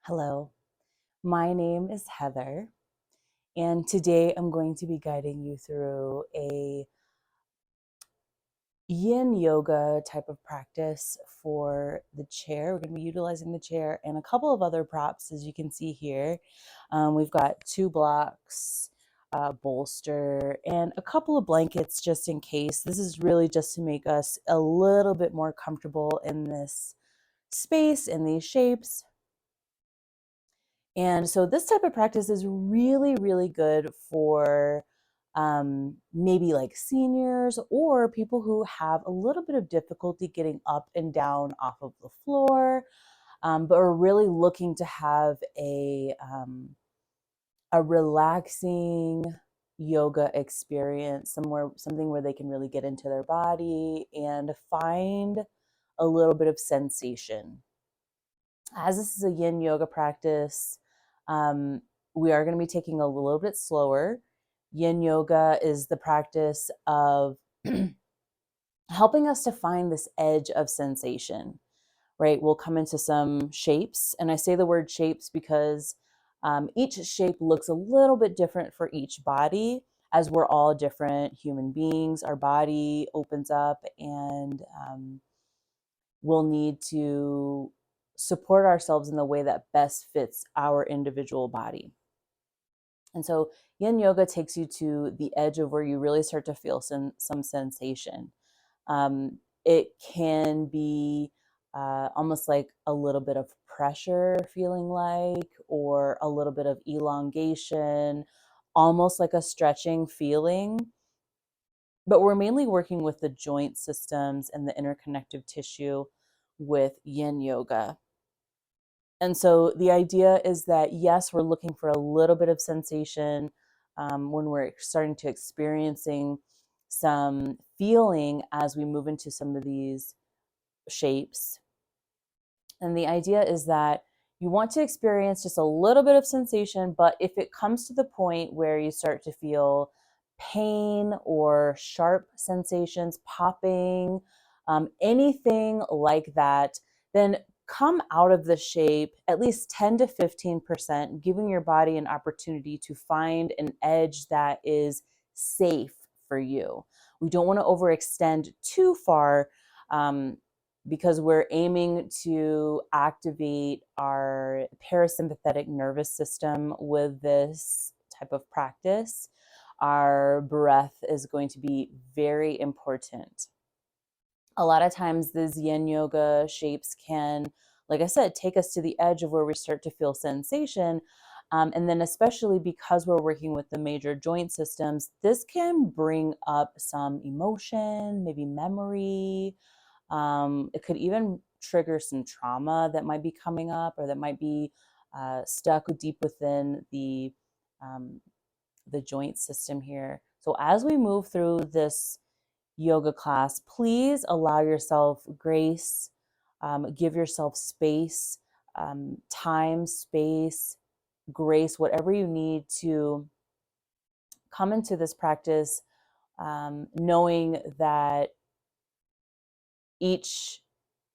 Hello, my name is Heather, and today I'm going to be guiding you through a Yin Yoga type of practice for the chair. We're going to be utilizing the chair and a couple of other props, as you can see here. We've got 2 blocks, bolster, and a couple of blankets just in case. This is really just to make us a little bit more comfortable in this space, in these shapes. And so this type of practice is really, really good for maybe like seniors or people who have a little bit of difficulty getting up and down off of the floor, but are really looking to have a relaxing yoga experience, something where they can really get into their body and find a little bit of sensation. As this is a yin yoga practice, um, we are going to be taking a little bit slower. Yin yoga is the practice of helping us to find this edge of sensation, right? We'll come into some shapes. And I say the word shapes because each shape looks a little bit different for each body, as we're all different human beings. Our body opens up and we'll need to support ourselves in the way that best fits our individual body. And so yin yoga takes you to the edge of where you really start to feel some sensation. It can be almost like a little bit of pressure feeling like, or a little bit of elongation, almost like a stretching feeling. But we're mainly working with the joint systems and the interconnective tissue with yin yoga. And so the idea is that, yes, we're looking for a little bit of sensation when we're starting to experiencing some feeling as we move into some of these shapes. And the idea is that you want to experience just a little bit of sensation, but if it comes to the point where you start to feel pain or sharp sensations, popping, anything like that, then come out of the shape at least 10 to 15%, giving your body an opportunity to find an edge that is safe for you. We don't want to overextend too far, because we're aiming to activate our parasympathetic nervous system with this type of practice. Our breath is going to be very important. A lot of times, these yin yoga shapes can, like I said, take us to the edge of where we start to feel sensation. And then, especially because we're working with the major joint systems, this can bring up some emotion, maybe memory. It could even trigger some trauma that might be coming up, or that might be stuck deep within um, the joint system here. So as we move through this yoga class, please allow yourself grace, give yourself space, time, space, grace, whatever you need to come into this practice, knowing that each,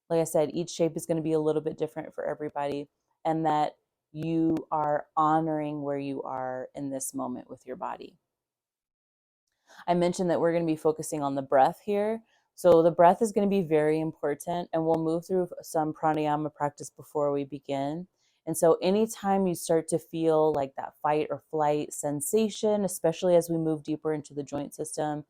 like I said, each shape is going to be a little bit different for everybody, and that you are honoring where you are in this moment with your body. I mentioned that we're going to be focusing on the breath here. So the breath is going to be very important, and we'll move through some pranayama practice before we begin. And so anytime you start to feel like that fight or flight sensation, especially as we move deeper into the joint system,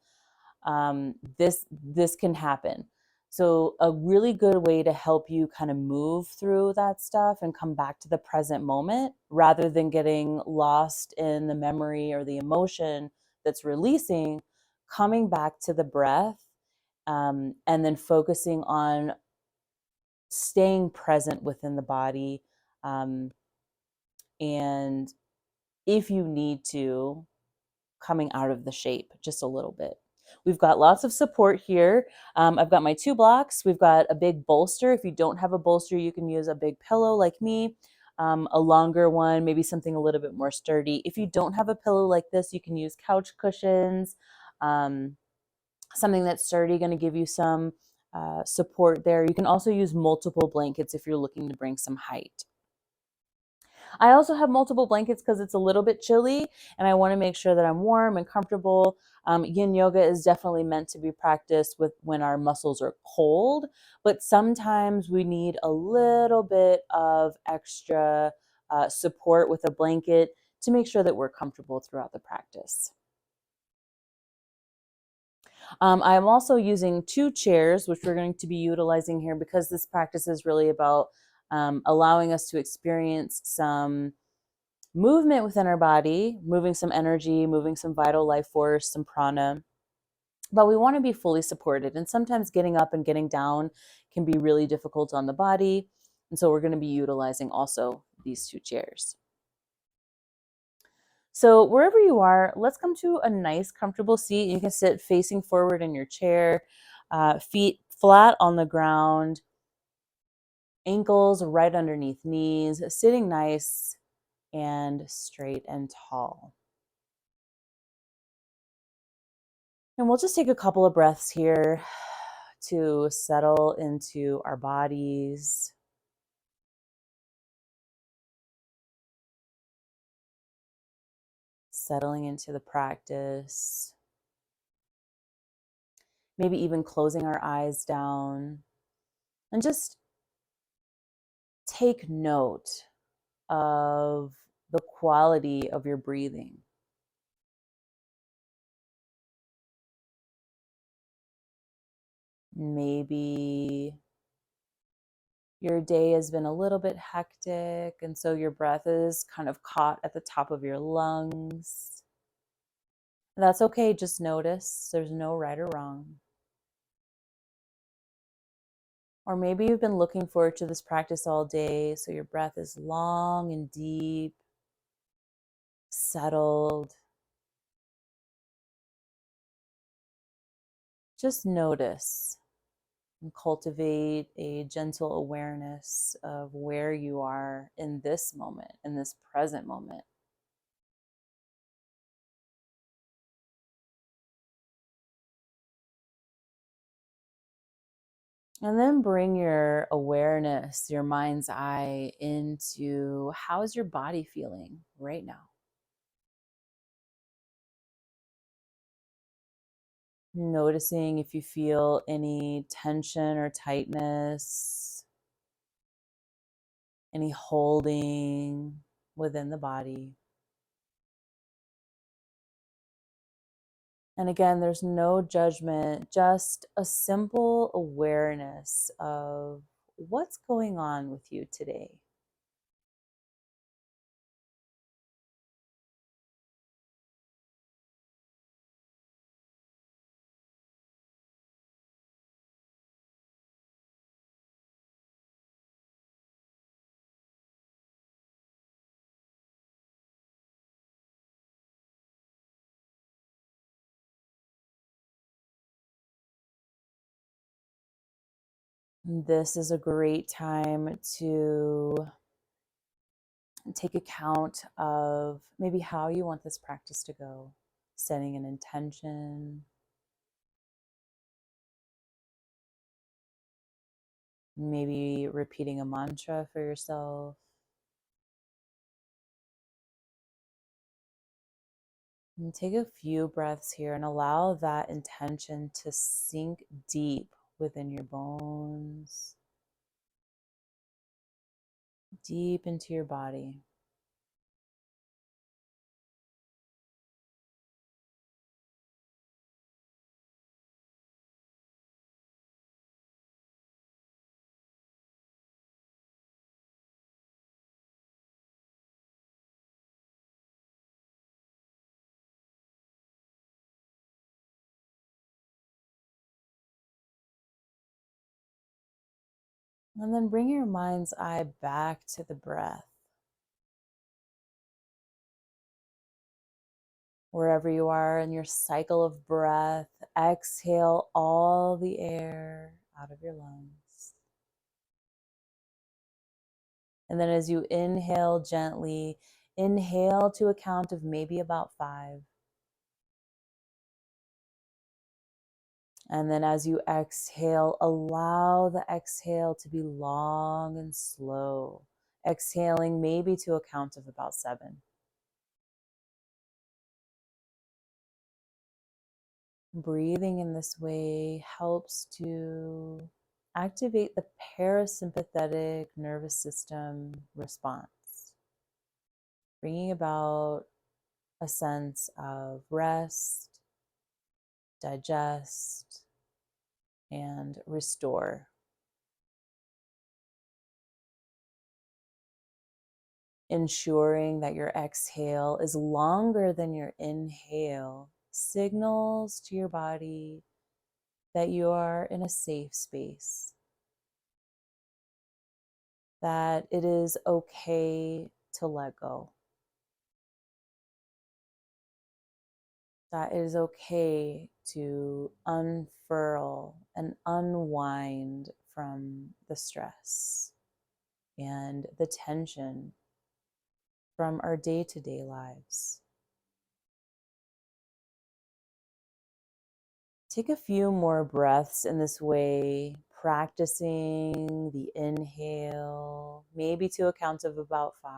this can happen. So a really good way to help you kind of move through that stuff and come back to the present moment, rather than getting lost in the memory or the emotion that's releasing, coming back to the breath, and then focusing on staying present within the body, um, and if you need to, coming out of the shape just a little bit. We've got lots of support here. I've got my 2 blocks. We've got a big bolster. If you don't have a bolster, you can use a big pillow like me, a longer one, maybe something a little bit more sturdy. If you don't have a pillow like this, you can use couch cushions, something that's sturdy, going to give you some support there. You can also use multiple blankets if you're looking to bring some height. I also have multiple blankets because it's a little bit chilly and I want to make sure that I'm warm and comfortable. Yin yoga is definitely meant to be practiced with when our muscles are cold, but sometimes we need a little bit of extra support with a blanket to make sure that we're comfortable throughout the practice. I'm also using 2 chairs, which we're going to be utilizing here because this practice is really about allowing us to experience some movement within our body, moving some energy, moving some vital life force, some prana. But we want to be fully supported. And sometimes getting up and getting down can be really difficult on the body. And so we're going to be utilizing also these 2 chairs. So wherever you are, let's come to a nice, comfortable seat. You can sit facing forward in your chair, feet flat on the ground, ankles right underneath knees, sitting nice and straight and tall. And we'll just take a couple of breaths here to settle into our bodies. Settling into the practice. Maybe even closing our eyes down and just take note of the quality of your breathing. Maybe your day has been a little bit hectic, and so your breath is kind of caught at the top of your lungs. That's okay, just notice. There's no right or wrong. Or maybe you've been looking forward to this practice all day, so your breath is long and deep, settled. Just notice and cultivate a gentle awareness of where you are in this moment, in this present moment. And then bring your awareness, your mind's eye into how's your body feeling right now? Noticing if you feel any tension or tightness, any holding within the body. And again, there's no judgment, just a simple awareness of what's going on with you today. This is a great time to take account of maybe how you want this practice to go, setting an intention, maybe repeating a mantra for yourself. And take a few breaths here and allow that intention to sink deep within your bones, deep into your body. And then bring your mind's eye back to the breath. Wherever you are in your cycle of breath, exhale all the air out of your lungs. And then as you inhale gently, inhale to a count of maybe about 5. And then as you exhale, allow the exhale to be long and slow. Exhaling maybe to a count of about 7. Breathing in this way helps to activate the parasympathetic nervous system response, bringing about a sense of rest, digest, and restore. Ensuring that your exhale is longer than your inhale signals to your body that you are in a safe space, that it is okay to let go, that it is okay to unfurl and unwind from the stress and the tension from our day-to-day lives. Take a few more breaths in this way, practicing the inhale, maybe to a count of about 5,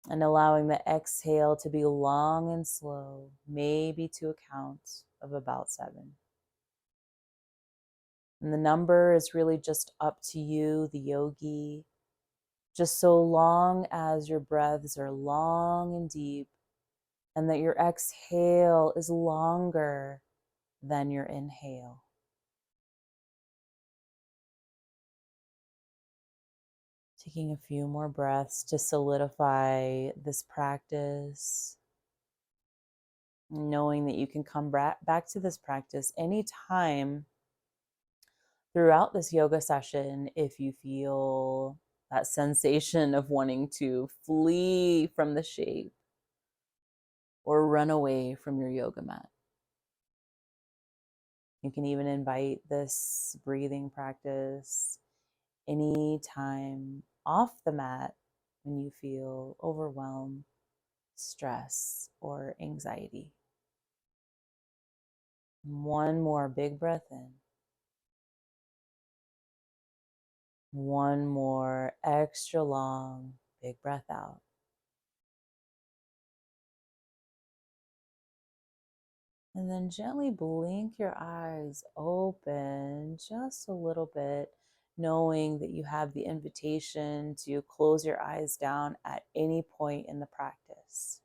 and allowing the exhale to be long and slow, maybe to a count of about 7. And the number is really just up to you, the yogi, just so long as your breaths are long and deep and that your exhale is longer than your inhale. Taking a few more breaths to solidify this practice, knowing that you can come back to this practice anytime throughout this yoga session if you feel that sensation of wanting to flee from the shape or run away from your yoga mat. You can even invite this breathing practice anytime off the mat when you feel overwhelmed, stress, or anxiety. One more big breath in. One more extra long, big breath out. And then gently blink your eyes open just a little bit, knowing that you have the invitation to close your eyes down at any point in the practice.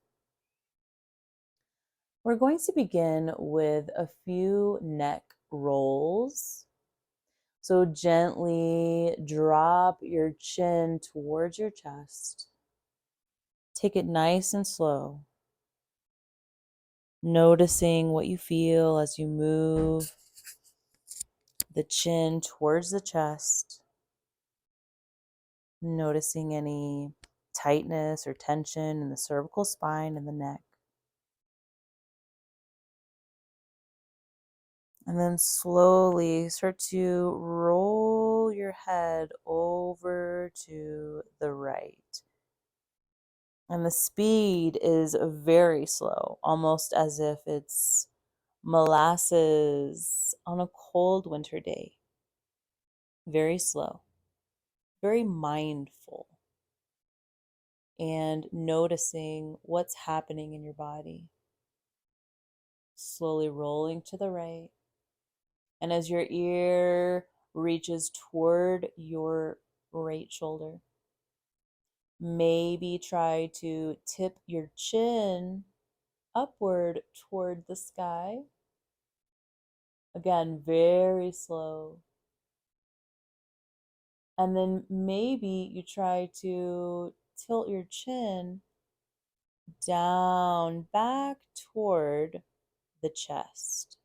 We're going to begin with a few neck rolls. So gently drop your chin towards your chest. Take it nice and slow, noticing what you feel as you move the chin towards the chest, noticing any tightness or tension in the cervical spine and the neck. And then slowly start to roll your head over to the right. And the speed is very slow, almost as if it's molasses on a cold winter day. Very slow, very mindful, and noticing what's happening in your body. Slowly rolling to the right. And as your ear reaches toward your right shoulder, maybe try to tip your chin upward toward the sky. Again, very slow. And then maybe you try to tilt your chin down back toward the chest,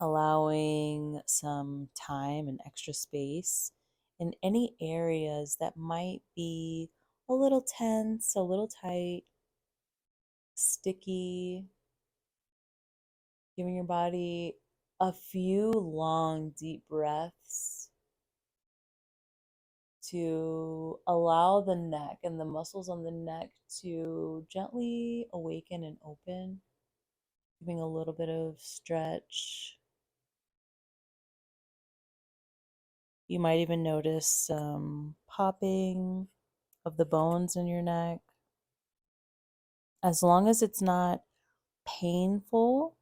allowing some time and extra space in any areas that might be a little tense, a little tight, sticky, giving your body a few long, deep breaths to allow the neck and the muscles on the neck to gently awaken and open, giving a little bit of stretch. You might even notice some popping of the bones in your neck. As long as it's not painful,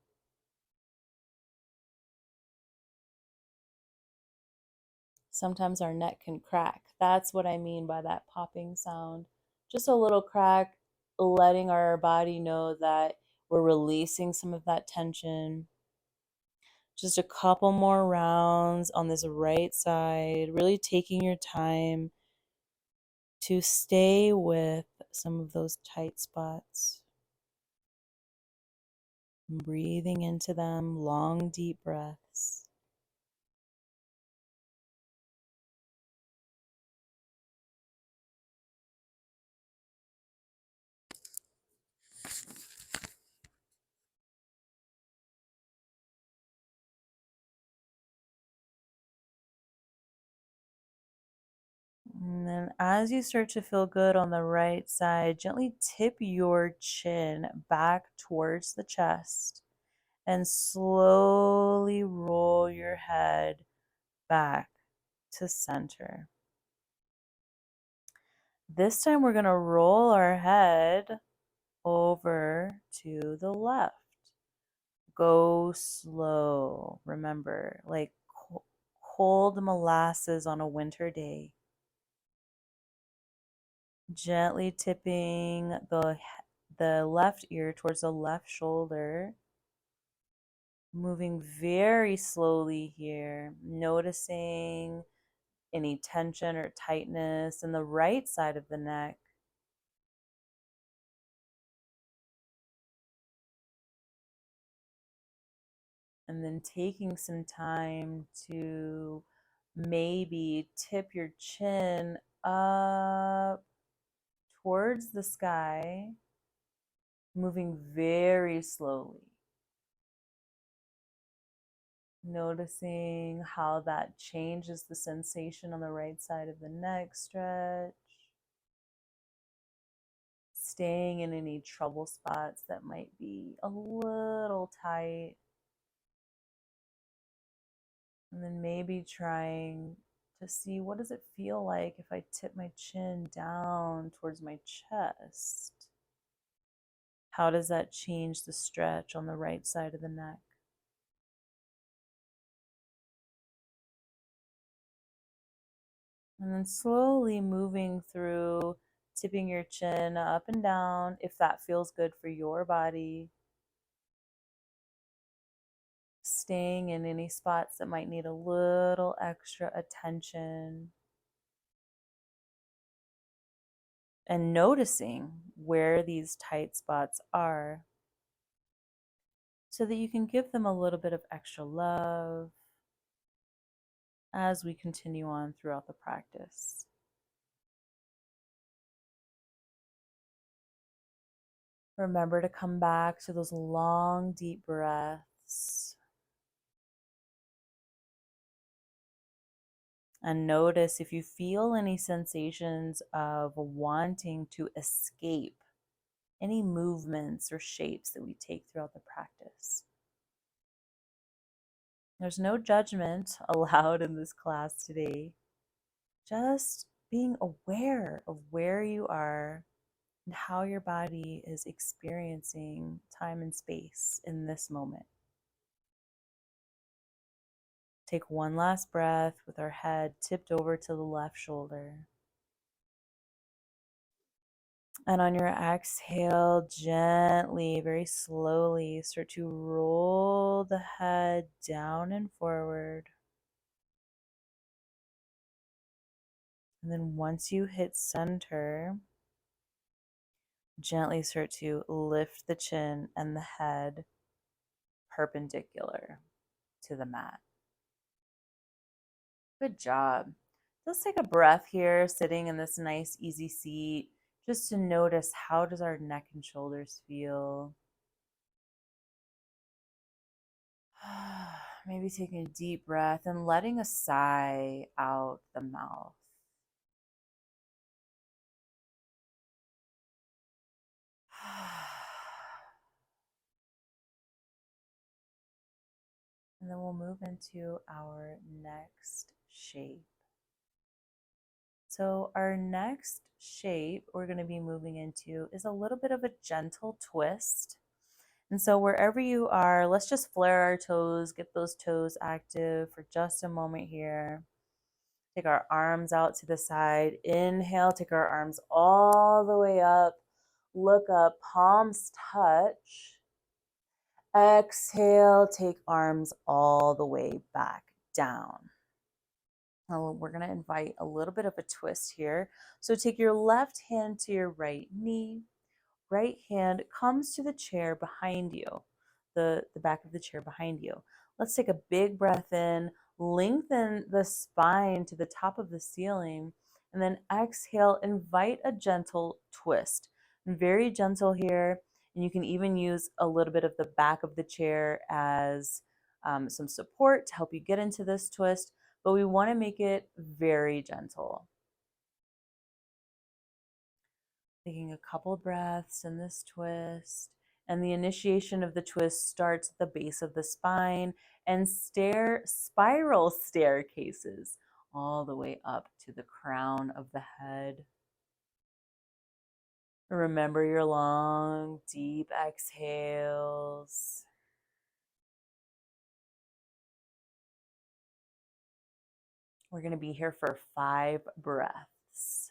sometimes our neck can crack. That's what I mean by that popping sound. Just a little crack, letting our body know that we're releasing some of that tension. Just a couple more rounds on this right side, really taking your time to stay with some of those tight spots. Breathing into them, long, deep breaths. And then as you start to feel good on the right side, gently tip your chin back towards the chest and slowly roll your head back to center. This time we're going to roll our head over to the left. Go slow. Remember, like cold molasses on a winter day. Gently tipping the left ear towards the left shoulder. Moving very slowly here, noticing any tension or tightness in the right side of the neck. And then taking some time to maybe tip your chin up towards the sky, moving very slowly. Noticing how that changes the sensation on the right side of the neck stretch. Staying in any trouble spots that might be a little tight. And then maybe trying to see, what does it feel like if I tip my chin down towards my chest? How does that change the stretch on the right side of the neck? And then slowly moving through, tipping your chin up and down if that feels good for your body. Staying in any spots that might need a little extra attention. And noticing where these tight spots are so that you can give them a little bit of extra love as we continue on throughout the practice. Remember to come back to those long, deep breaths. And notice if you feel any sensations of wanting to escape any movements or shapes that we take throughout the practice. There's no judgment allowed in this class today. Just being aware of where you are and how your body is experiencing time and space in this moment. Take one last breath with our head tipped over to the left shoulder. And on your exhale, gently, very slowly, start to roll the head down and forward. And then once you hit center, gently start to lift the chin and the head perpendicular to the mat. Good job. Let's take a breath here, sitting in this nice, easy seat, just to notice, how does our neck and shoulders feel? Maybe taking a deep breath and letting a sigh out the mouth. And then we'll move into our next shape. So our next shape we're going to be moving into is a little bit of a gentle twist. And so wherever you are, let's just flare our toes, get those toes active for just a moment here. Take our arms out to the side. Inhale, take our arms all the way up. Look up, palms touch. Exhale, take arms all the way back down. Now we're going to invite a little bit of a twist here. So take your left hand to your right knee. Right hand comes to the chair behind you, the back of the chair behind you. Let's take a big breath in, lengthen the spine to the top of the ceiling, and then exhale, invite a gentle twist. Very gentle here, and you can even use a little bit of the back of the chair as some support to help you get into this twist, but we want to make it very gentle. Taking a couple breaths in this twist. And the initiation of the twist starts at the base of the spine and spiral staircases all the way up to the crown of the head. Remember your long, deep exhales. We're going to be here for 5 breaths.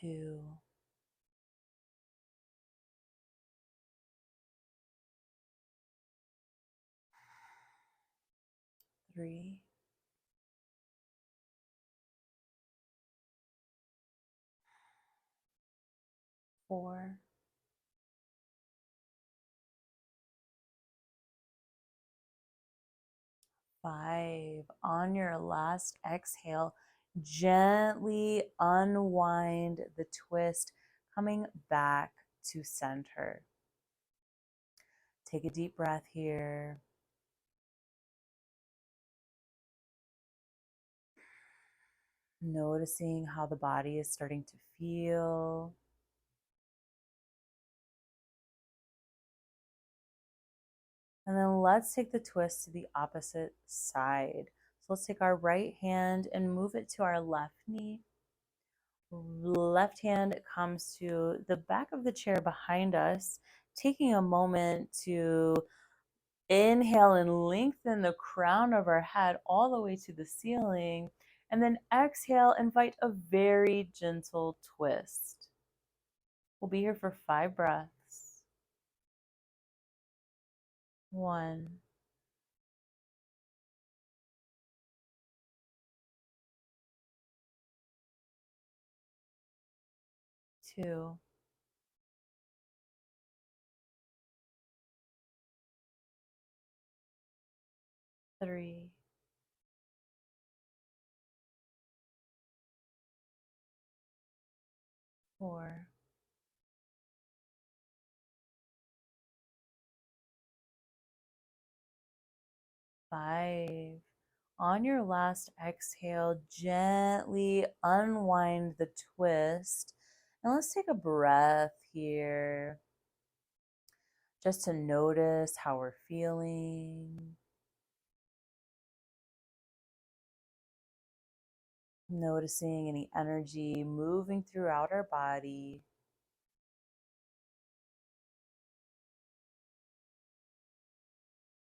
2, 3, 4, 5. On your last exhale, gently unwind the twist, coming back to center. Take a deep breath here. Noticing how the body is starting to feel. And then let's take the twist to the opposite side. So let's take our right hand and move it to our left knee. Left hand comes to the back of the chair behind us, taking a moment to inhale and lengthen the crown of our head all the way to the ceiling. And then exhale, invite a very gentle twist. We'll be here for 5 breaths. 1, 2, 3, 4, 5. On your last exhale, gently unwind the twist. And let's take a breath here just to notice how we're feeling. Noticing any energy moving throughout our body.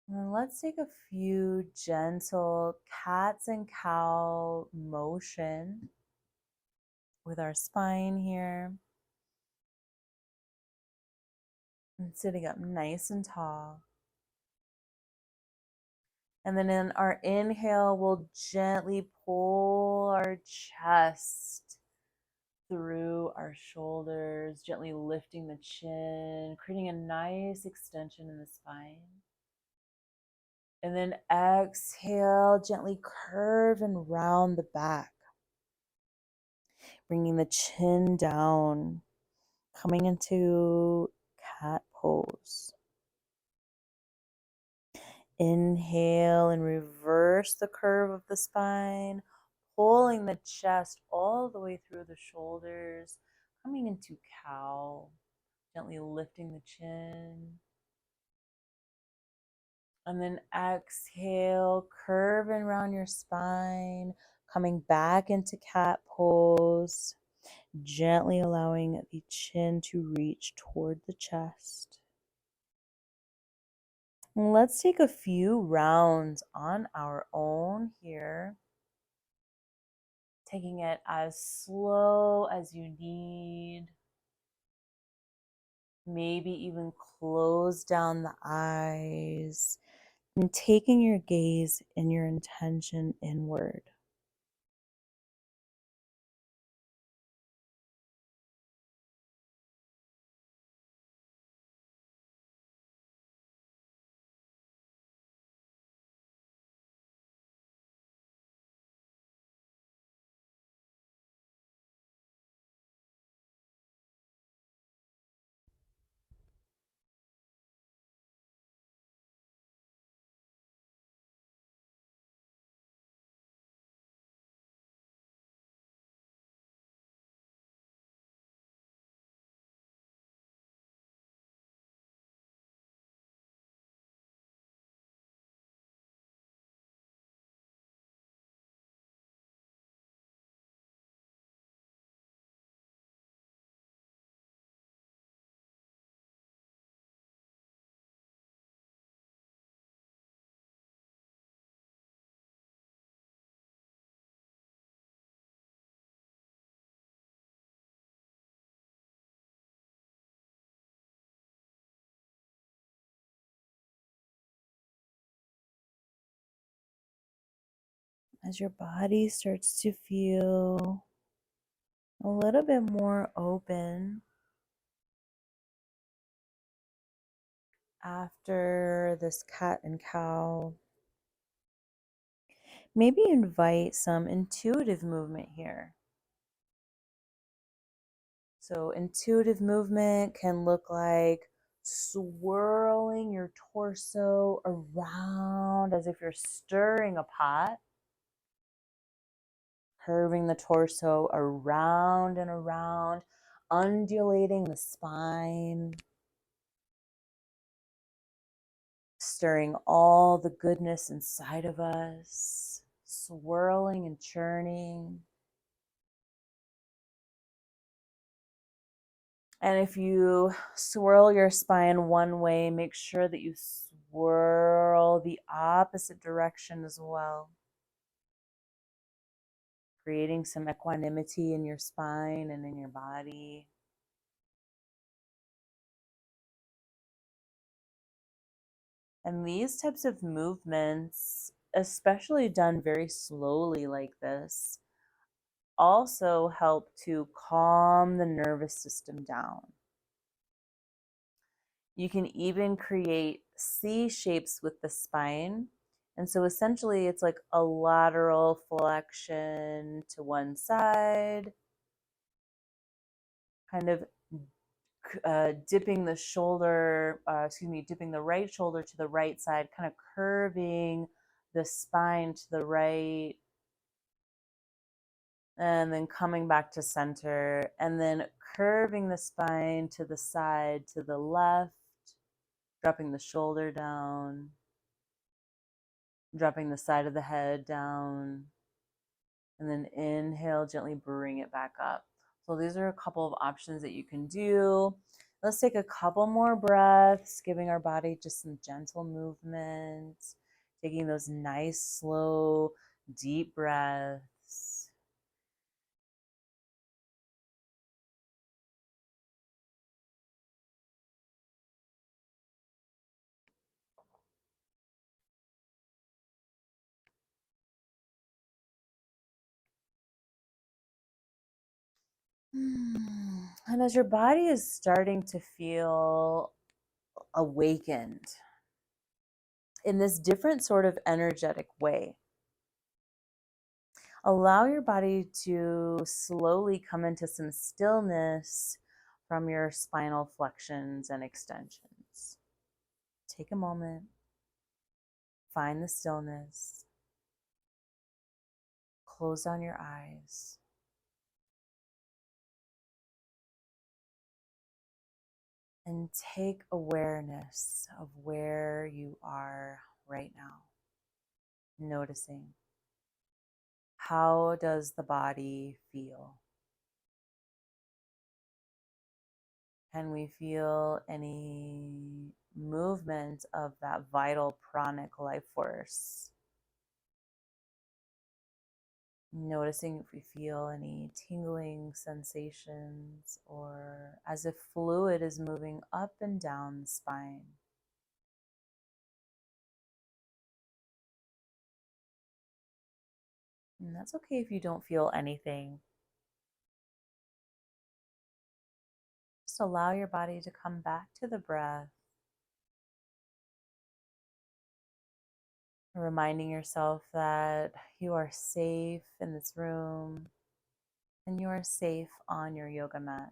And then let's take a few gentle cats and cow motion with our spine here. And sitting up nice and tall. And then in our inhale, we'll gently pull our chest through our shoulders, gently lifting the chin, creating a nice extension in the spine. And then exhale, gently curve and round the back, bringing the chin down, coming into cat pose. Inhale and reverse the curve of the spine, pulling the chest all the way through the shoulders, coming into cow, gently lifting the chin. And then exhale, curving around your spine, coming back into cat pose, gently allowing the chin to reach toward the chest. And let's take a few rounds on our own here, taking it as slow as you need. Maybe even close down the eyes and taking your gaze and your intention inward. As your body starts to feel a little bit more open after this cat and cow, maybe invite some intuitive movement here. So, intuitive movement can look like swirling your torso around as if you're stirring a pot, curving the torso around and around, undulating the spine, stirring all the goodness inside of us, swirling and churning. And if you swirl your spine one way, make sure that you swirl the opposite direction as well, creating some equanimity in your spine and in your body. And these types of movements, especially done very slowly like this, also help to calm the nervous system down. You can even create C shapes with the spine. And so essentially, it's like a lateral flexion to one side, kind of dipping the shoulder, dipping the right shoulder to the right side, kind of curving the spine to the right, and then coming back to center, and then curving the spine to the side to the left, dropping the shoulder down, dropping the side of the head down, and then inhale, gently bring it back up. So these are a couple of options that you can do. Let's take a couple more breaths, giving our body just some gentle movements, taking those nice, slow, deep breaths. And as your body is starting to feel awakened in this different sort of energetic way, allow your body to slowly come into some stillness from your spinal flexions and extensions. Take a moment, find the stillness, close down your eyes, and take awareness of where you are right now. Noticing, how does the body feel? Can we feel any movement of that vital pranic life force? Noticing if we feel any tingling sensations or as if fluid is moving up and down the spine. And that's okay if you don't feel anything. Just allow your body to come back to the breath, reminding yourself that you are safe in this room and you are safe on your yoga mat.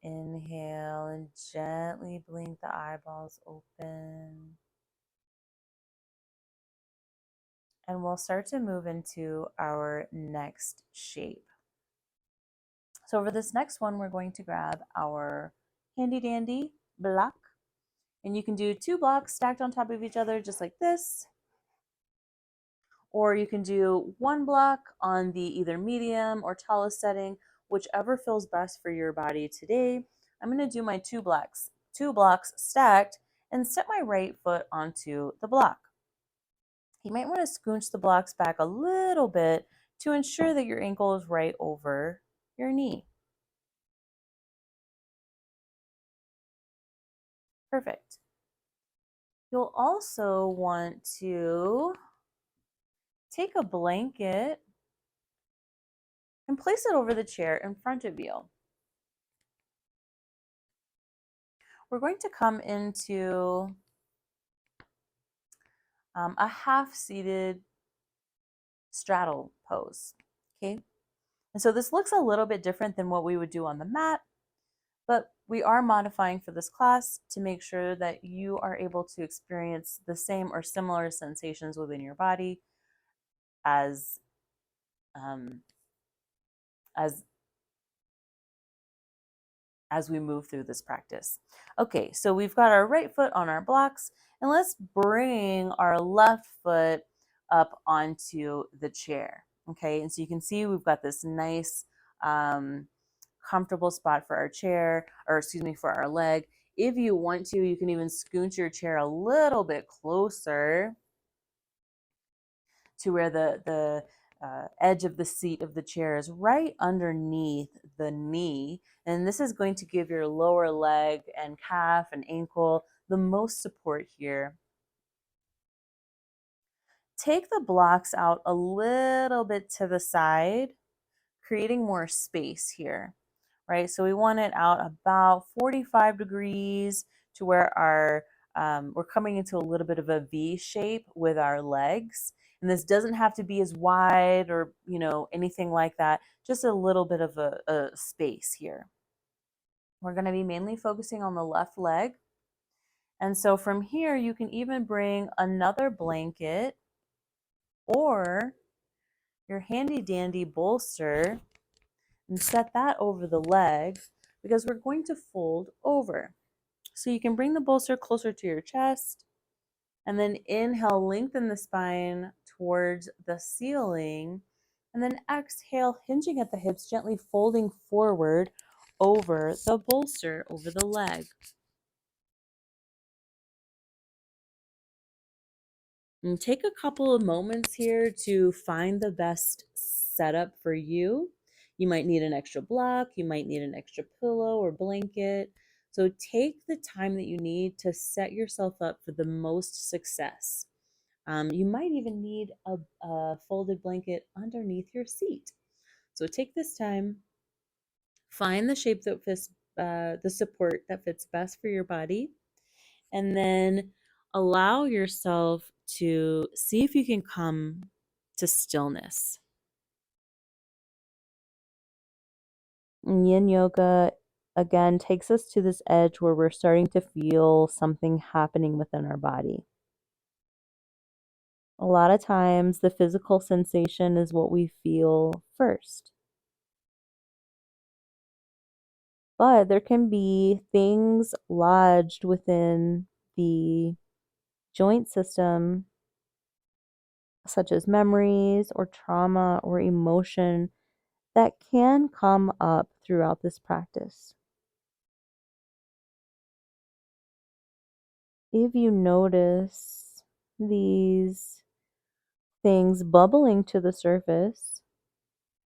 Inhale and gently blink the eyeballs open. And we'll start to move into our next shape. So for this next one, we're going to grab our handy dandy block. And you can do 2 blocks stacked on top of each other, just like this. Or you can do 1 block on the either medium or tallest setting, whichever feels best for your body today. I'm going to do my 2 blocks stacked, and step my right foot onto the block. You might want to scooch the blocks back a little bit to ensure that your ankle is right over your knee. Perfect. You'll also want to take a blanket and place it over the chair in front of you. We're going to come into a half-seated straddle pose, okay? And so this looks a little bit different than what we would do on the mat, but we are modifying for this class to make sure that you are able to experience the same or similar sensations within your body as um, as as we move through this practice. Okay, so we've got our right foot on our blocks, and let's bring our left foot up onto the chair. Okay, and so you can see we've got this nice comfortable spot for our chair, or excuse me, for our leg. If you want to, you can even scooch your chair a little bit closer to where the edge of the seat of the chair is right underneath the knee. And this is going to give your lower leg and calf and ankle the most support here. Take the blocks out a little bit to the side, creating more space here, right? So we want it out about 45 degrees to where we're coming into a little bit of a V shape with our legs. And this doesn't have to be as wide or, anything like that. Just a little bit of a space here. We're going to be mainly focusing on the left leg. And so from here, you can even bring another blanket or your handy dandy bolster and set that over the leg because we're going to fold over. So you can bring the bolster closer to your chest and then inhale, lengthen the spine towards the ceiling, and then exhale, hinging at the hips, gently folding forward over the bolster, over the leg. And take a couple of moments here to find the best setup for you. You might need an extra block, you might need an extra pillow or blanket. So take the time that you need to set yourself up for the most success. You might even need a folded blanket underneath your seat. So take this time, find the shape that fits, the support that fits best for your body, and then allow yourself to see if you can come to stillness. Yin Yoga, again takes us to this edge where we're starting to feel something happening within our body. A lot of times, the physical sensation is what we feel first. But there can be things lodged within the joint system, such as memories or trauma or emotion, that can come up throughout this practice. If you notice these things bubbling to the surface,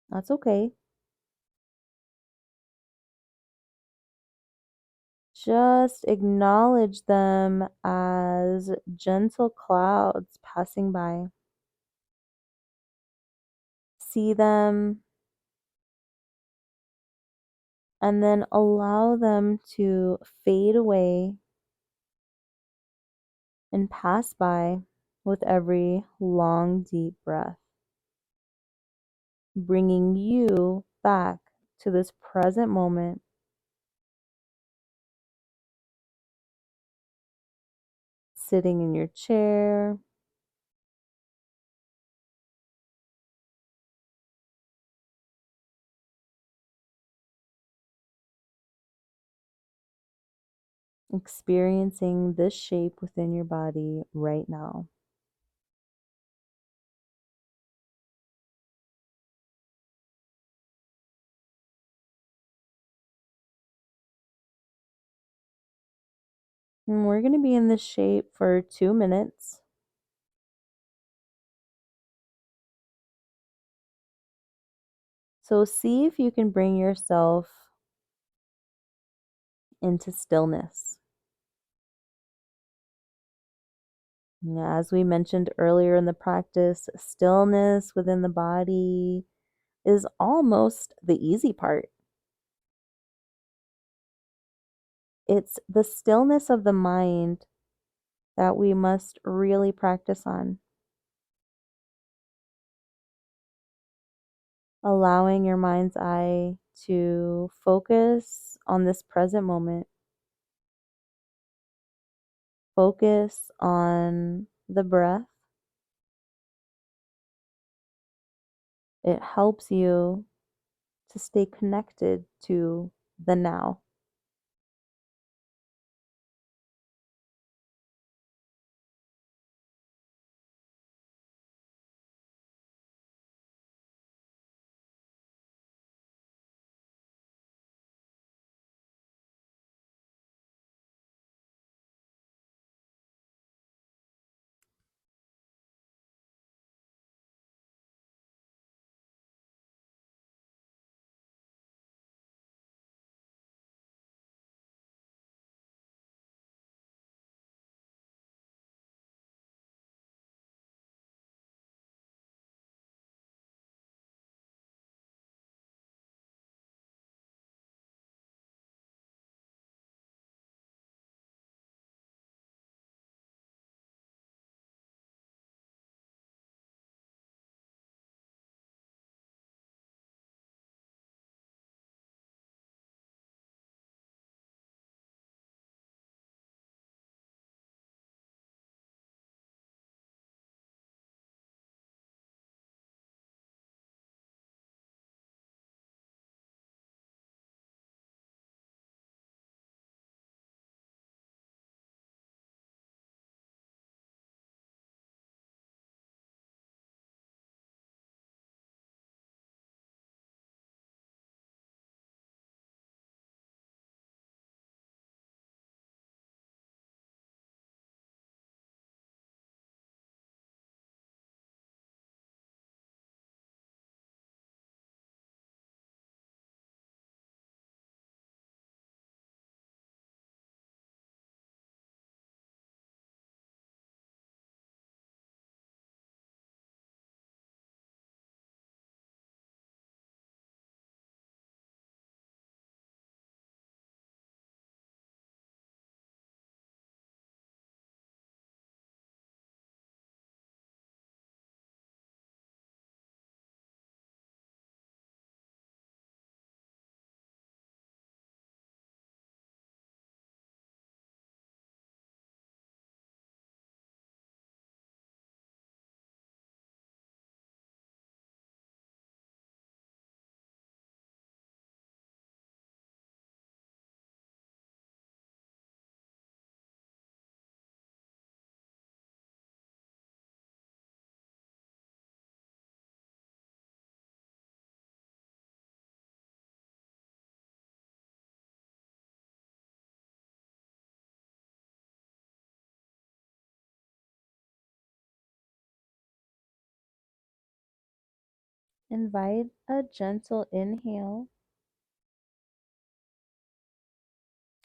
that's okay. Just acknowledge them as gentle clouds passing by. See them and then allow them to fade away and pass by with every long, deep breath, bringing you back to this present moment, sitting in your chair, experiencing this shape within your body right now. And we're going to be in this shape for 2 minutes. So see if you can bring yourself into stillness. As we mentioned earlier in the practice, stillness within the body is almost the easy part. It's the stillness of the mind that we must really practice on. Allowing your mind's eye to focus on this present moment. Focus on the breath. It helps you to stay connected to the now. Invite a gentle inhale,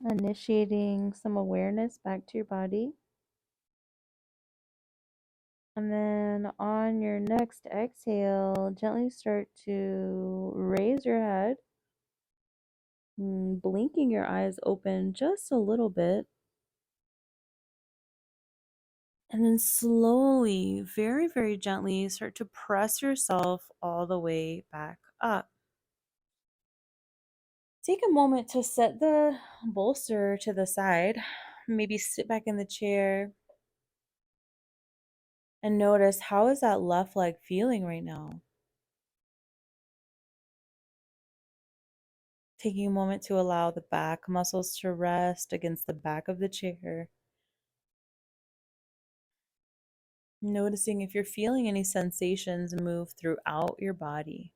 initiating some awareness back to your body. And then on your next exhale, gently start to raise your head, blinking your eyes open just a little bit. And then slowly, very, very gently, start to press yourself all the way back up. Take a moment to set the bolster to the side. Maybe sit back in the chair and notice, how is that left leg feeling right now? Taking a moment to allow the back muscles to rest against the back of the chair. Noticing if you're feeling any sensations move throughout your body.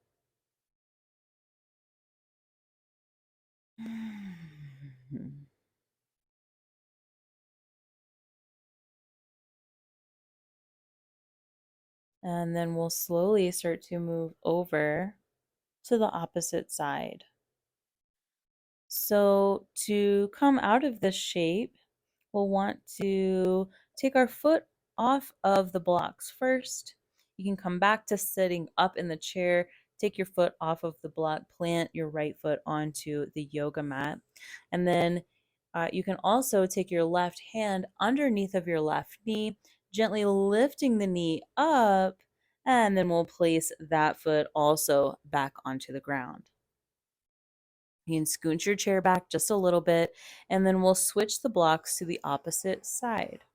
And then we'll slowly start to move over to the opposite side. So to come out of this shape, we'll want to take our foot off of the blocks first. You can come back to sitting up in the chair, take your foot off of the block, plant your right foot onto the yoga mat. And then you can also take your left hand underneath of your left knee, gently lifting the knee up, and then we'll place that foot also back onto the ground. You can scooch your chair back just a little bit, and then we'll switch the blocks to the opposite side.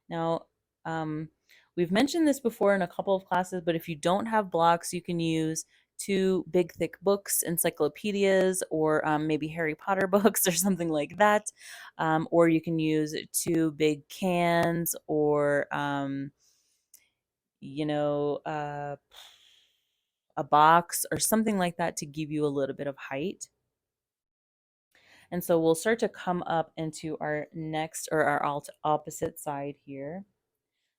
Now, we've mentioned this before in a couple of classes, but if you don't have blocks, you can use two big, thick books, encyclopedias, or maybe Harry Potter books or something like that. Or you can use two big cans or, you know, a box or something like that to give you a little bit of height. And so we'll start to come up into our next or our opposite side here.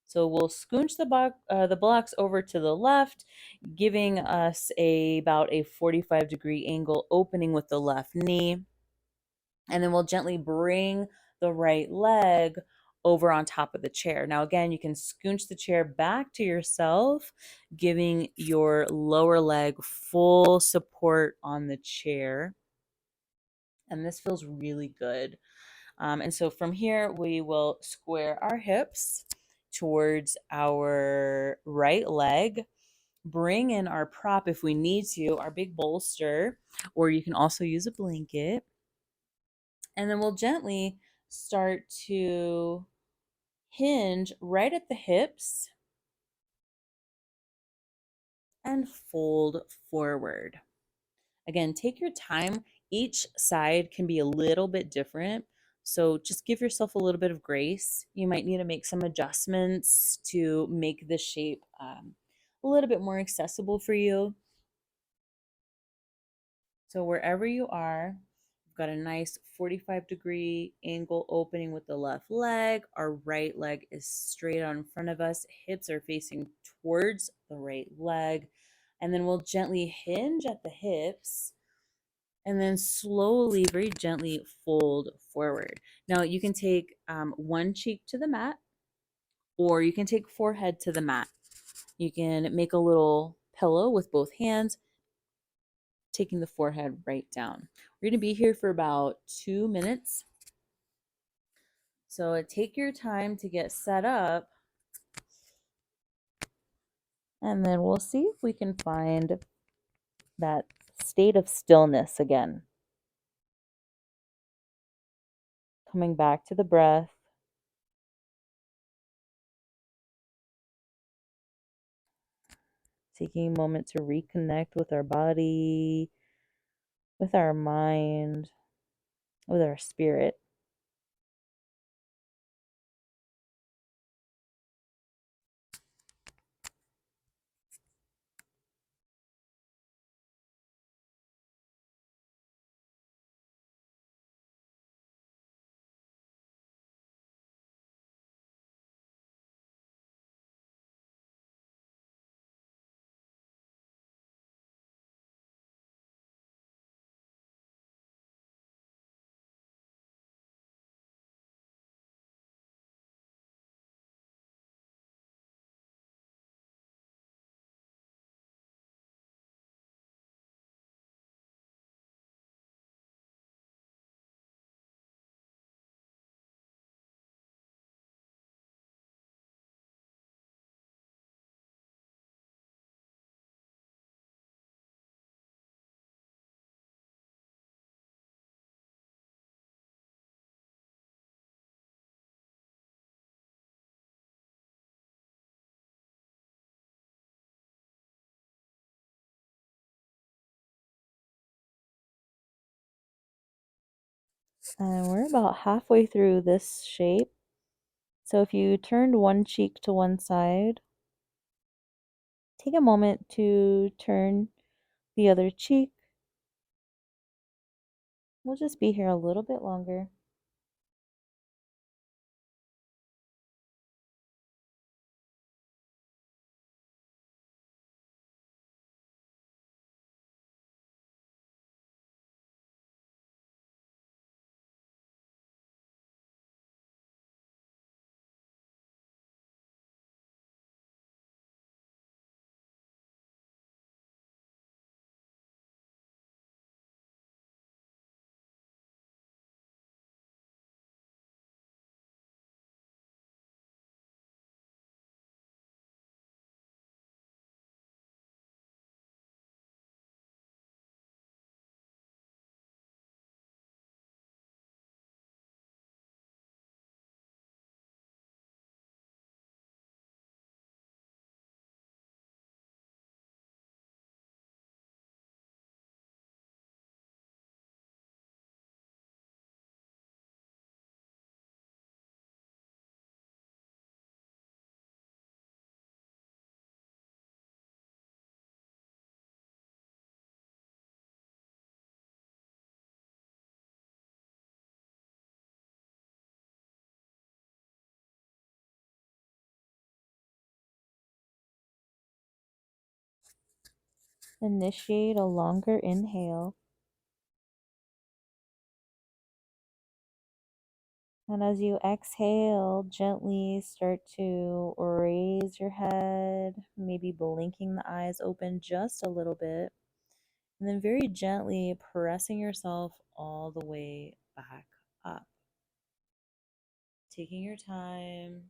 So we'll scooch the blocks over to the left, giving us about a 45-degree angle opening with the left knee. And then we'll gently bring the right leg over on top of the chair. Now, again, you can scooch the chair back to yourself, giving your lower leg full support on the chair. And this feels really good. And so from here, we will square our hips towards our right leg, bring in our prop if we need to, our big bolster, or you can also use a blanket. And then we'll gently start to hinge right at the hips and fold forward. Again, take your time. Each side can be a little bit different. So just give yourself a little bit of grace. You might need to make some adjustments to make the shape a little bit more accessible for you. So wherever you are, we've got a nice 45-degree angle opening with the left leg. Our right leg is straight on in front of us. Hips are facing towards the right leg. And then we'll gently hinge at the hips and then slowly, very gently fold forward. Now you can take one cheek to the mat, or you can take forehead to the mat. You can make a little pillow with both hands, taking the forehead right down. We're going to be here for about 2 minutes. So take your time to get set up, and then we'll see if we can find that state of stillness again. Coming back to the breath. Taking a moment to reconnect with our body, with our mind, with our spirit. And we're about halfway through this shape. So if you turned one cheek to one side, take a moment to turn the other cheek. We'll just be here a little bit longer. Initiate a longer inhale. And as you exhale, gently start to raise your head, maybe blinking the eyes open just a little bit. And then very gently pressing yourself all the way back up. Taking your time.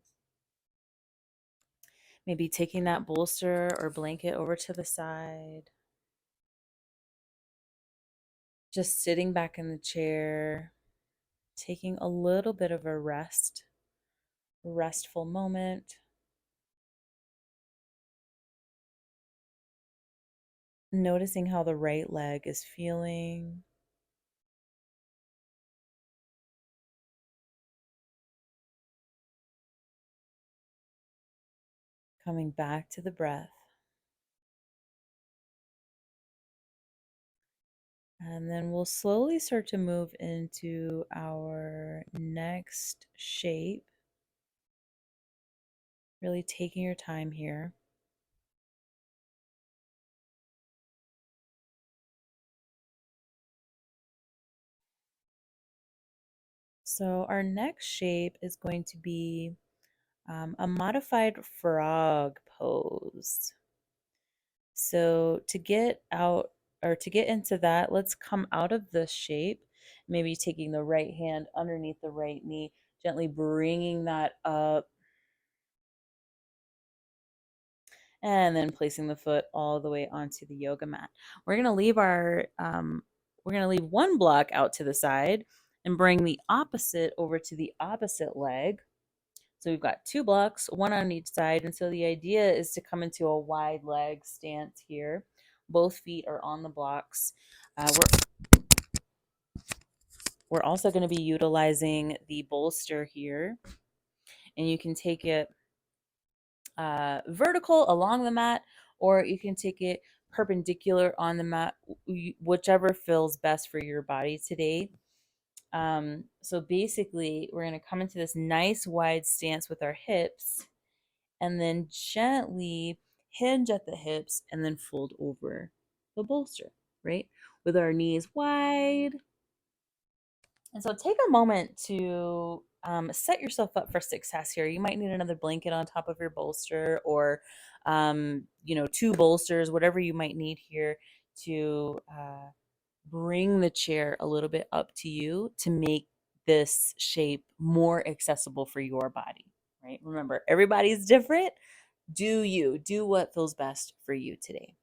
Maybe taking that bolster or blanket over to the side. Just sitting back in the chair, taking a little bit of a restful moment. Noticing how the right leg is feeling. Coming back to the breath. And then we'll slowly start to move into our next shape. Really taking your time here. So our next shape is going to be a modified frog pose. So to get out or to get into that, let's come out of this shape, maybe taking the right hand underneath the right knee, gently bringing that up, and then placing the foot all the way onto the yoga mat. We're gonna leave we're gonna leave one block out to the side and bring the opposite over to the opposite leg. So we've got two blocks, one on each side. And so the idea is to come into a wide leg stance here. Both feet are on the blocks. We're also going to be utilizing the bolster here. And you can take it vertical along the mat, or you can take it perpendicular on the mat, whichever feels best for your body today. So basically, we're going to come into this nice wide stance with our hips and then gently hinge at the hips and then fold over the bolster, right? With our knees wide. And so take a moment to set yourself up for success here. You might need another blanket on top of your bolster or, two bolsters, whatever you might need here to bring the chair a little bit up to you to make this shape more accessible for your body, right? Remember, everybody's different. Do you do what feels best for you today?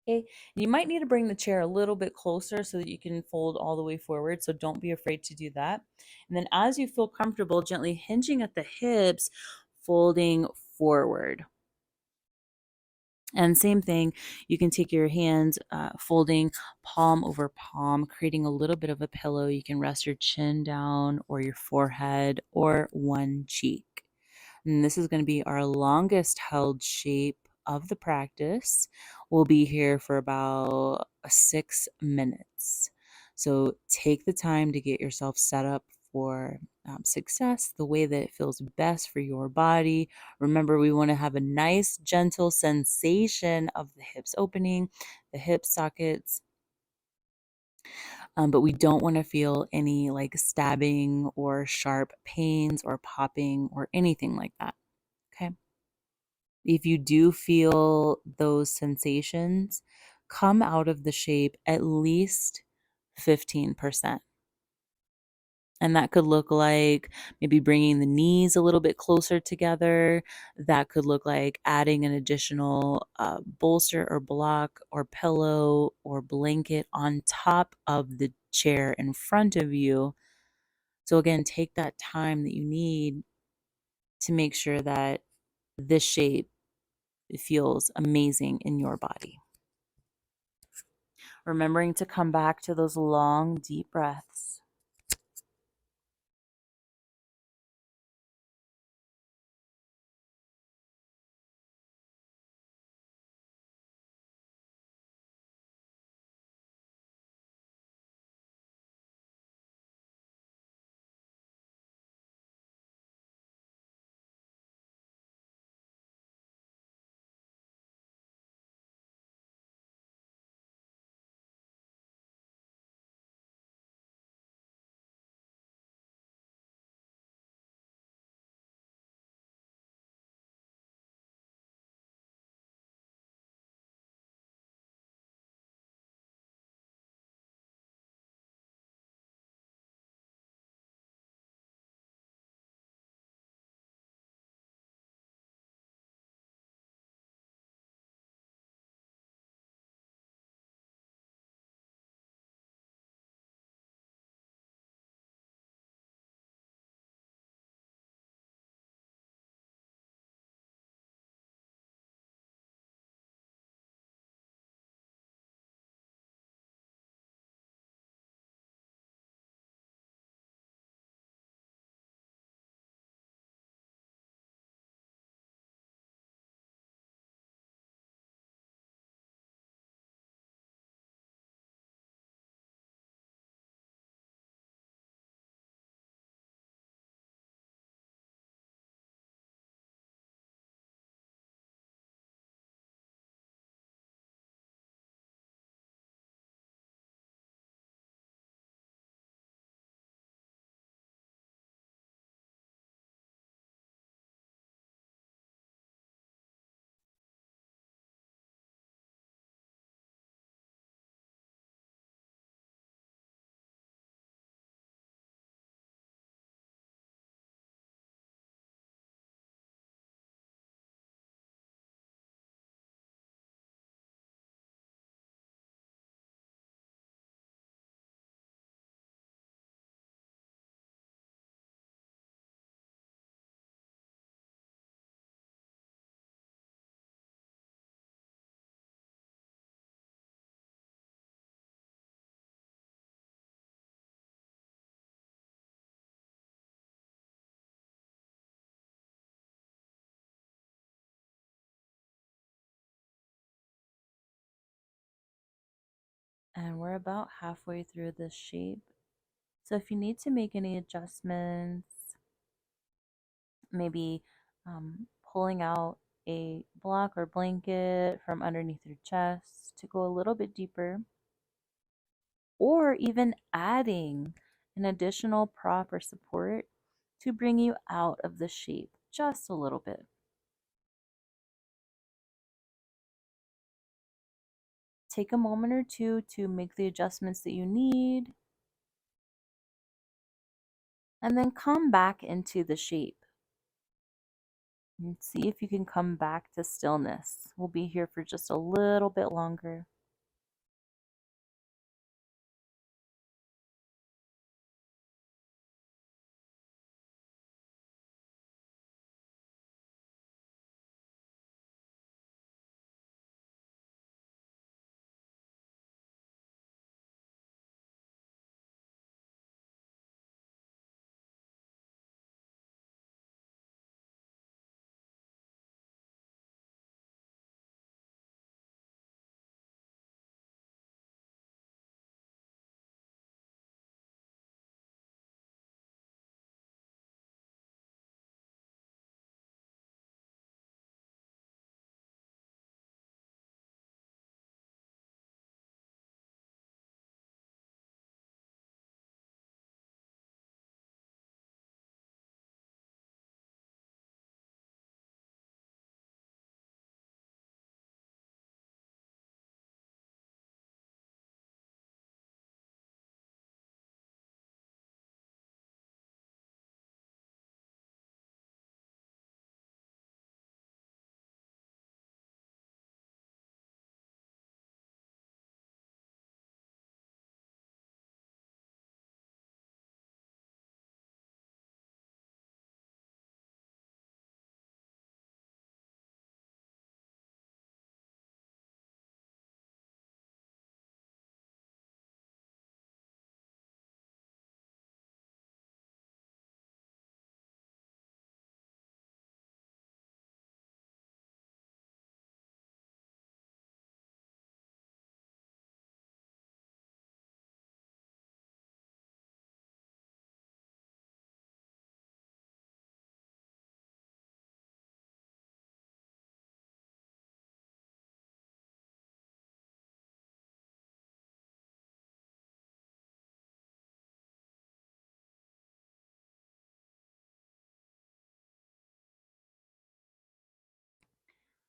Okay, you might need to bring the chair a little bit closer so that you can fold all the way forward, so don't be afraid to do that. And then as you feel comfortable, gently hinging at the hips, folding forward. And same thing, you can take your hands, folding palm over palm, creating a little bit of a pillow. You can rest your chin down or your forehead or one cheek. And this is going to be our longest held shape of the practice. We'll be here for about 6 minutes. So take the time to get yourself set up for success the way that it feels best for your body. Remember, we want to have a nice, gentle sensation of the hips opening, the hip sockets, but we don't want to feel any like stabbing or sharp pains or popping or anything like that. Okay. If you do feel those sensations, come out of the shape at least 15%. And that could look like maybe bringing the knees a little bit closer together. That could look like adding an additional bolster or block or pillow or blanket on top of the chair in front of you. So, again, take that time that you need to make sure that this shape feels amazing in your body. Remembering to come back to those long, deep breaths. And we're about halfway through this shape. So if you need to make any adjustments, maybe pulling out a block or blanket from underneath your chest to go a little bit deeper, or even adding an additional prop or support to bring you out of the shape just a little bit. Take a moment or two to make the adjustments that you need, and then come back into the shape. And see if you can come back to stillness. We'll be here for just a little bit longer.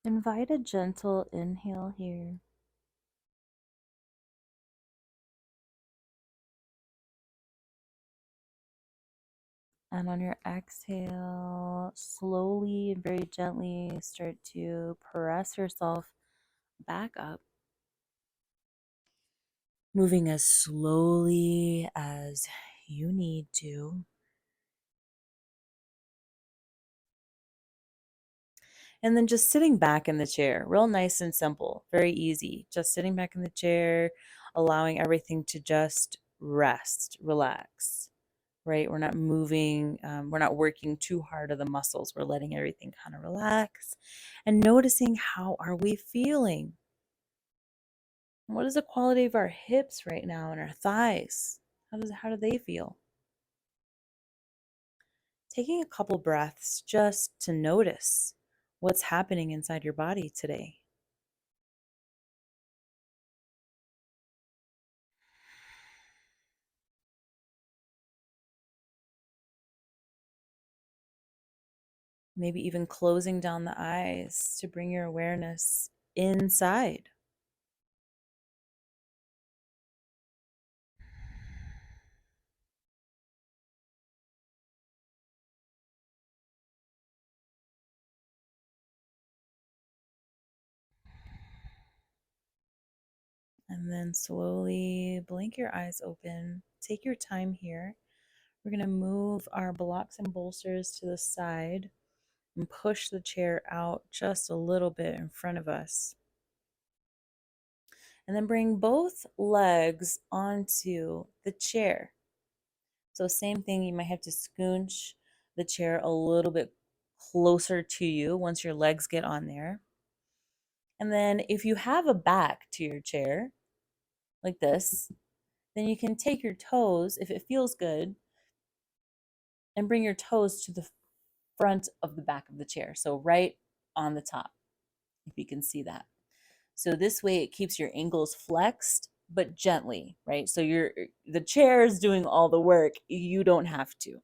Invite a gentle inhale here. And on your exhale, slowly and very gently start to press yourself back up, moving as slowly as you need to. And then just sitting back in the chair, real nice and simple, very easy. Just sitting back in the chair, allowing everything to just rest, relax, right? We're not moving, we're not working too hard of the muscles. We're letting everything kind of relax and noticing, how are we feeling? What is the quality of our hips right now and our thighs? How do they feel? Taking a couple breaths just to notice what's happening inside your body today. Maybe even closing down the eyes to bring your awareness inside. And then slowly blink your eyes open. Take your time here. We're going to move our blocks and bolsters to the side and push the chair out just a little bit in front of us. And then bring both legs onto the chair. So same thing, you might have to scooch the chair a little bit closer to you once your legs get on there. And then if you have a back to your chair, like this, then you can take your toes, if it feels good, and bring your toes to the front of the back of the chair. So right on the top, if you can see that. So this way it keeps your ankles flexed, but gently, right? So the chair is doing all the work. You don't have to.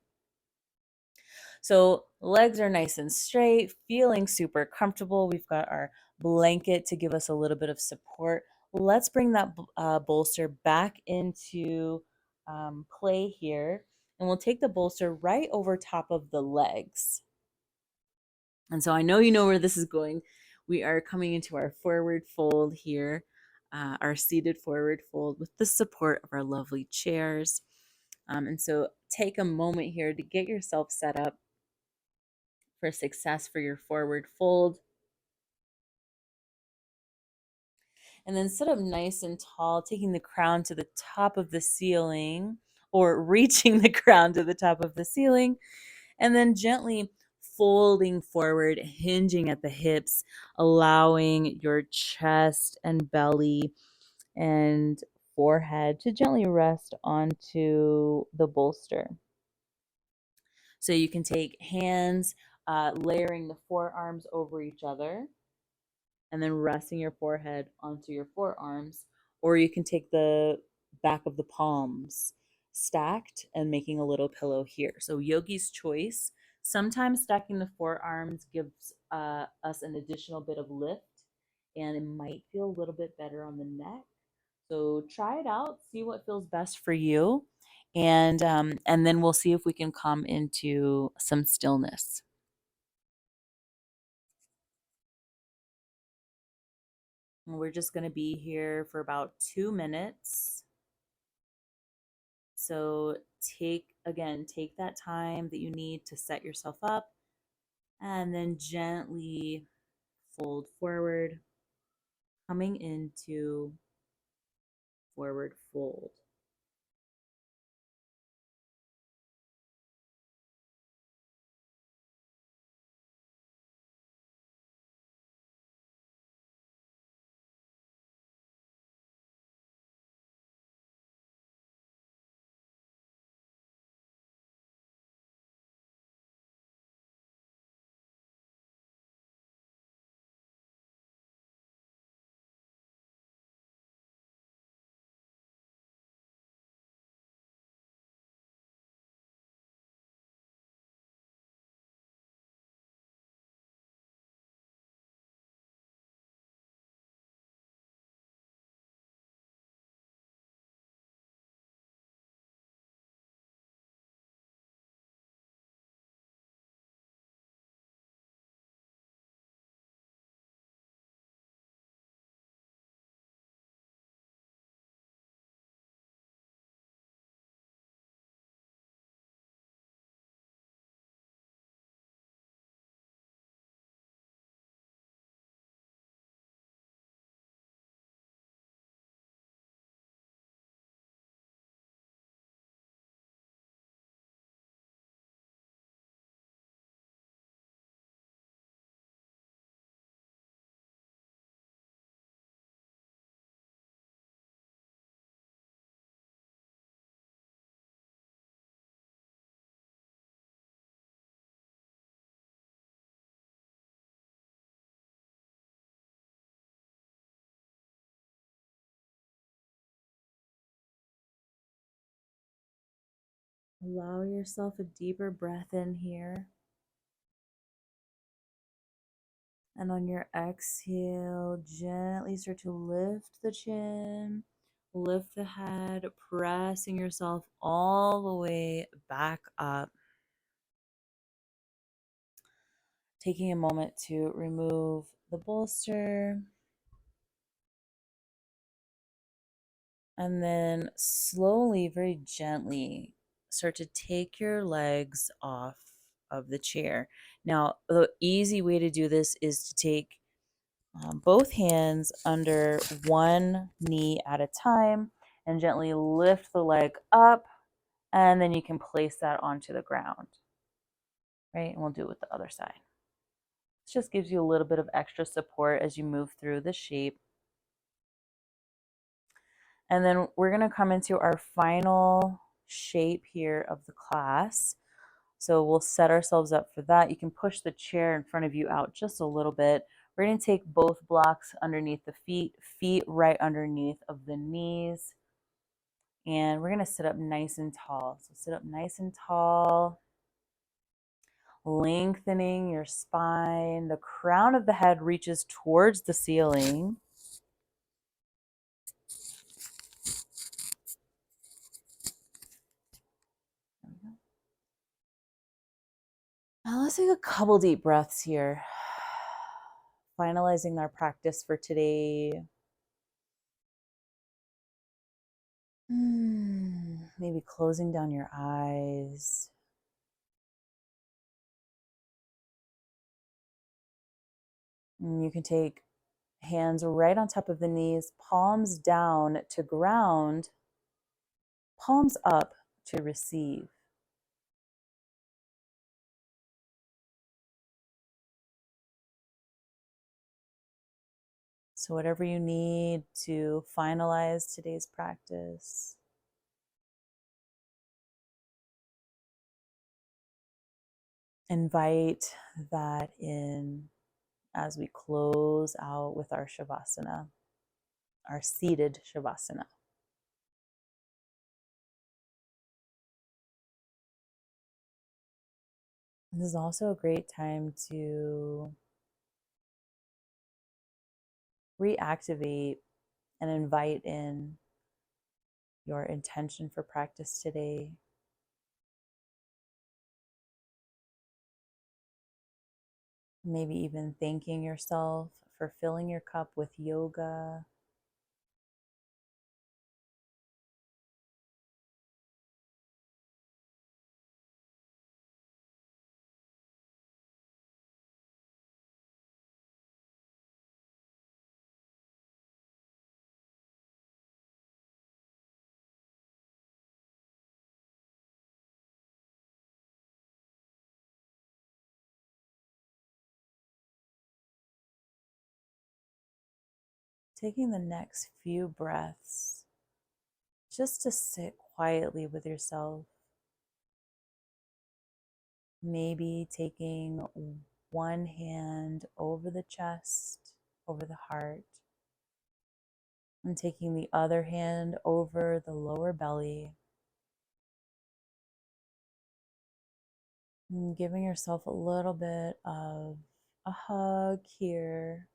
So legs are nice and straight, feeling super comfortable. We've got our blanket to give us a little bit of support. Let's bring that bolster back into play here. And we'll take the bolster right over top of the legs. And so I know you know where this is going. We are coming into our forward fold here, our seated forward fold with the support of our lovely chairs. And so take a moment here to get yourself set up for success for your forward fold. And then sit up nice and tall, taking the crown to the top of the ceiling or reaching the crown to the top of the ceiling. And then gently folding forward, hinging at the hips, allowing your chest and belly and forehead to gently rest onto the bolster. So you can take hands, layering the forearms over each other, and then resting your forehead onto your forearms. Or you can take the back of the palms stacked and making a little pillow here. So yogi's choice. Sometimes stacking the forearms gives us an additional bit of lift, and it might feel a little bit better on the neck. So try it out, see what feels best for you, and then we'll see if we can come into some stillness. And we're just going to be here for about 2 minutes. So take that time that you need to set yourself up, and then gently fold forward, coming into forward fold. Allow yourself a deeper breath in here. And on your exhale, gently start to lift the chin, lift the head, pressing yourself all the way back up. Taking a moment to remove the bolster. And then slowly, very gently, start to take your legs off of the chair. Now, the easy way to do this is to take both hands under one knee at a time and gently lift the leg up. And then you can place that onto the ground, right? And we'll do it with the other side. This just gives you a little bit of extra support as you move through the shape. And then we're going to come into our final shape here of the class. So we'll set ourselves up for that. You can push the chair in front of you out just a little bit. We're going to take both blocks underneath the feet right underneath of the knees. And we're going to sit up nice and tall. So sit up nice and tall, lengthening your spine. The crown of the head reaches towards the ceiling. Now let's take a couple deep breaths here. Finalizing our practice for today. Maybe closing down your eyes. And you can take hands right on top of the knees, palms down to ground, palms up to receive. So, whatever you need to finalize today's practice, invite that in as we close out with our Shavasana, our seated Shavasana. This is also a great time to reactivate and invite in your intention for practice today. Maybe even thanking yourself for filling your cup with yoga. Taking the next few breaths just to sit quietly with yourself. Maybe taking one hand over the chest, over the heart, and taking the other hand over the lower belly. And giving yourself a little bit of a hug here.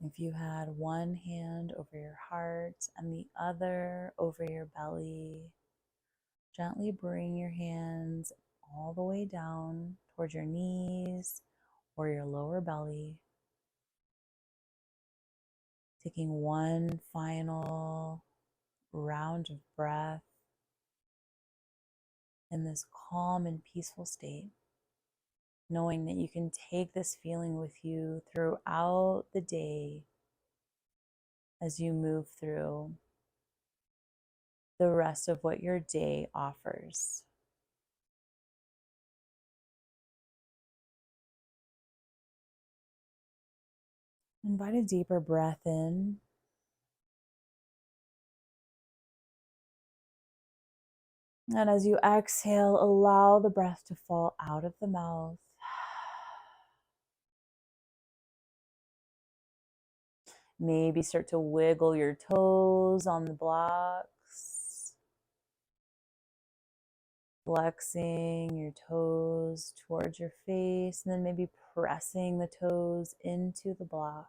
If you had one hand over your heart and the other over your belly, gently bring your hands all the way down towards your knees or your lower belly. Taking one final round of breath in this calm and peaceful state, knowing that you can take this feeling with you throughout the day as you move through the rest of what your day offers. Invite a deeper breath in. And as you exhale, allow the breath to fall out of the mouth. Maybe start to wiggle your toes on the blocks, flexing your toes towards your face, and then maybe pressing the toes into the block.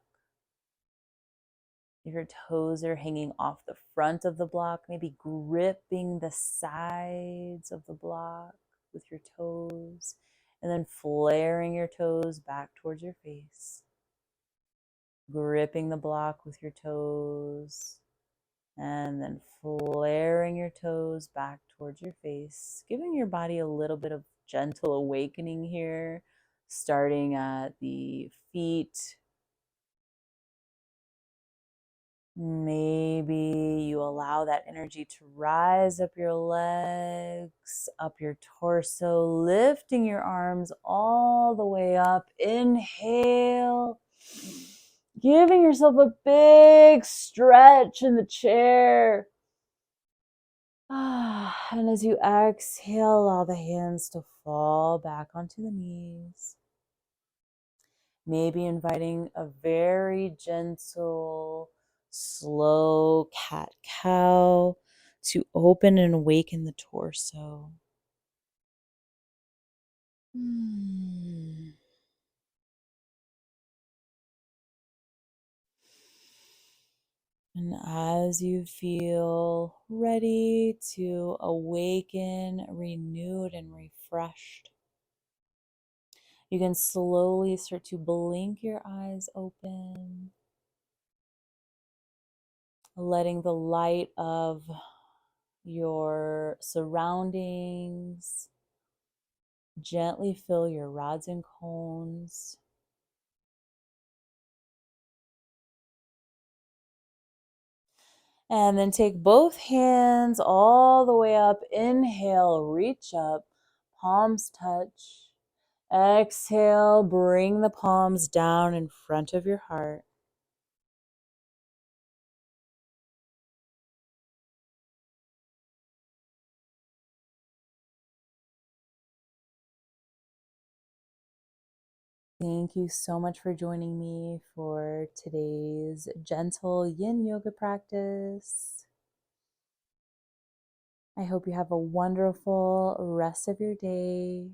If your toes are hanging off the front of the block, maybe gripping the sides of the block with your toes, and then flaring your toes back towards your face. Gripping the block with your toes, and then flaring your toes back towards your face, giving your body a little bit of gentle awakening here, starting at the feet. Maybe you allow that energy to rise up your legs, up your torso, lifting your arms all the way up. Inhale, giving yourself a big stretch in the chair. And as you exhale, allow the hands to fall back onto the knees. Maybe inviting a very gentle, slow cat-cow to open and awaken the torso. And as you feel ready to awaken, renewed, and refreshed, you can slowly start to blink your eyes open, letting the light of your surroundings gently fill your rods and cones. And then take both hands all the way up. Inhale, reach up, palms touch. Exhale, bring the palms down in front of your heart. Thank you so much for joining me for today's gentle Yin Yoga practice. I hope you have a wonderful rest of your day.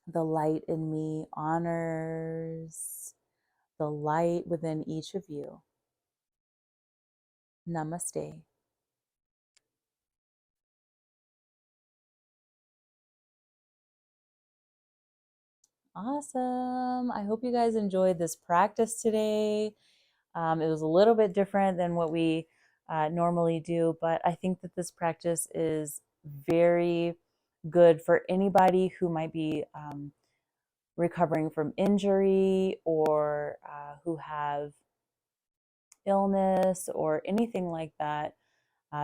The light in me honors the light within each of you. Namaste. Awesome. I hope you guys enjoyed this practice today. It was a little bit different than what we normally do, but I think that this practice is very good for anybody who might be recovering from injury or who have illness or anything like that.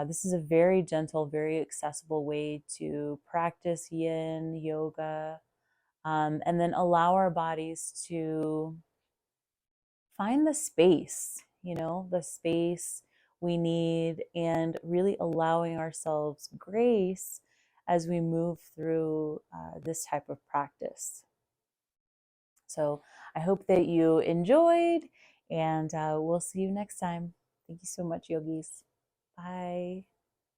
This is a very gentle, very accessible way to practice Yin Yoga, and then allow our bodies to find the space, the space we need, and really allowing ourselves grace as we move through this type of practice. So I hope that you enjoyed, and we'll see you next time. Thank you so much, yogis. Bye.